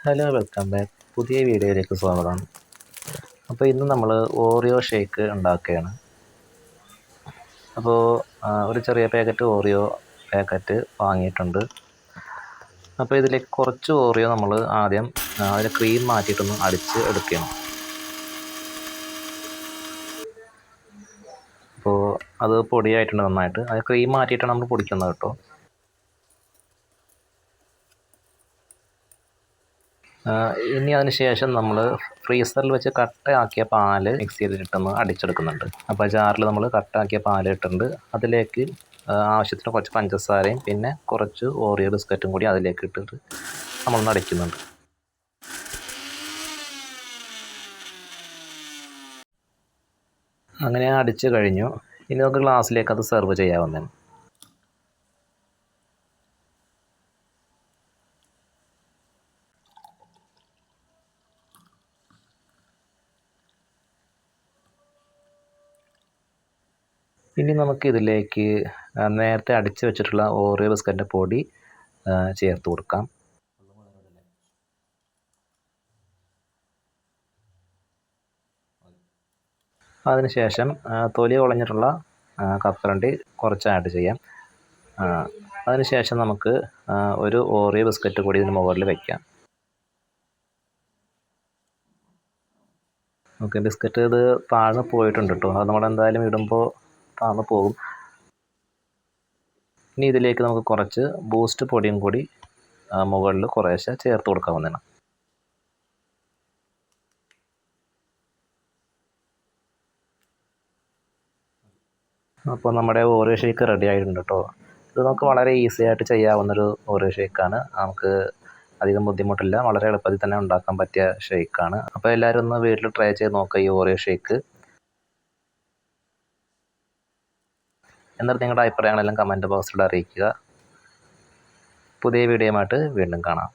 Hello, welcome back. പുതിയ വീഡിയോയിലേക്ക് സ്വാഗതം. അപ്പോൾ ഇന്ന് നമ്മൾ ഓറിയോ ഷേക്ക് ഉണ്ടാക്കുകയാണ്. അപ്പോൾ ഒരു ചെറിയ പാക്കറ്റ് ഓറിയോ പാക്കറ്റ് വാങ്ങിയിട്ടുണ്ട്. അപ്പോൾ ഇതിലേക്ക് കുറച്ച് ഓറിയോ നമ്മൾ ആദ്യം അതിൽ ക്രീം മാറ്റിയിട്ടൊന്ന് അടിച്ച് എടുക്കണം. അപ്പോൾ അത് പൊടിയായിട്ടുണ്ട് നന്നായിട്ട്. അത് ക്രീം മാറ്റിയിട്ടാണ് നമ്മൾ പൊടിക്കുന്നത് കേട്ടോ. ഇനി അതിന് ശേഷം നമ്മൾ ഫ്രീസറിൽ വെച്ച് കട്ടയാക്കിയ പാല് മിക്സിയിലിട്ടൊന്ന് അടിച്ചെടുക്കുന്നുണ്ട്. അപ്പോൾ ജാറിൽ നമ്മൾ കട്ടയാക്കിയ പാൽ ഇട്ടിട്ടുണ്ട്. അതിലേക്ക് ആവശ്യത്തിന് കുറച്ച് പഞ്ചസാരയും പിന്നെ കുറച്ച് ഓറിയോ ബിസ്ക്കറ്റും കൂടി അതിലേക്ക് ഇട്ടിട്ട് നമ്മളൊന്ന് അടിക്കുന്നുണ്ട്. അങ്ങനെ അടിച്ച് കഴിഞ്ഞു. ഇനി നമുക്ക് ഗ്ലാസ്സിലേക്ക് അത് സെർവ് ചെയ്യാവുന്നതാണ്. ഇനി നമുക്ക് ഇതിലേക്ക് നേരത്തെ അടിച്ച് വെച്ചിട്ടുള്ള ഓറിയോ ബിസ്ക്കറ്റിൻ്റെ പൊടി ചേർത്ത് കൊടുക്കാം. അതിനുശേഷം തൊലി കളഞ്ഞിട്ടുള്ള കപ്പലണ്ടി കുറച്ച് ആഡ് ചെയ്യാം. അതിനുശേഷം നമുക്ക് ഒരു ഓറിയോ ബിസ്ക്കറ്റ് കൂടി ഇതിന് മുകളിൽ വയ്ക്കാം. ഓക്കെ, ബിസ്ക്കറ്റ് ഇത് താഴ്ന്ന് പോയിട്ടുണ്ട് കേട്ടോ. അത് നമ്മളെന്തായാലും ഇടുമ്പോൾ താഴ്ന്ന് പോകും. ഇനി ഇതിലേക്ക് നമുക്ക് കുറച്ച് ബൂസ്റ്റ് പൊടിയും കൂടി മുകളിൽ കുറേശ്ശെ ചേർത്ത് കൊടുക്കാവുന്നതാണ്. അപ്പോൾ നമ്മുടെ ഓറിയോ ഷേക്ക് റെഡി ആയിട്ടുണ്ട് കേട്ടോ. ഇത് നമുക്ക് വളരെ ഈസി ആയിട്ട് ചെയ്യാവുന്നൊരു ഓറിയോ ഷേക്കാണ്. നമുക്ക് അധികം ബുദ്ധിമുട്ടില്ല, വളരെ എളുപ്പത്തിൽ തന്നെ ഉണ്ടാക്കാൻ പറ്റിയ ഷേക്കാണ്. അപ്പോൾ എല്ലാവരും ഒന്ന് വീട്ടിൽ ട്രൈ ചെയ്ത് നോക്കുക ഈ ഓറിയോ ഷേക്ക്. എന്നിട്ട് നിങ്ങളുടെ അഭിപ്രായങ്ങളെല്ലാം കമൻറ്റ് ബോക്സിൽ അറിയിക്കുക. പുതിയ വീഡിയോയുമായിട്ട് വീണ്ടും കാണാം.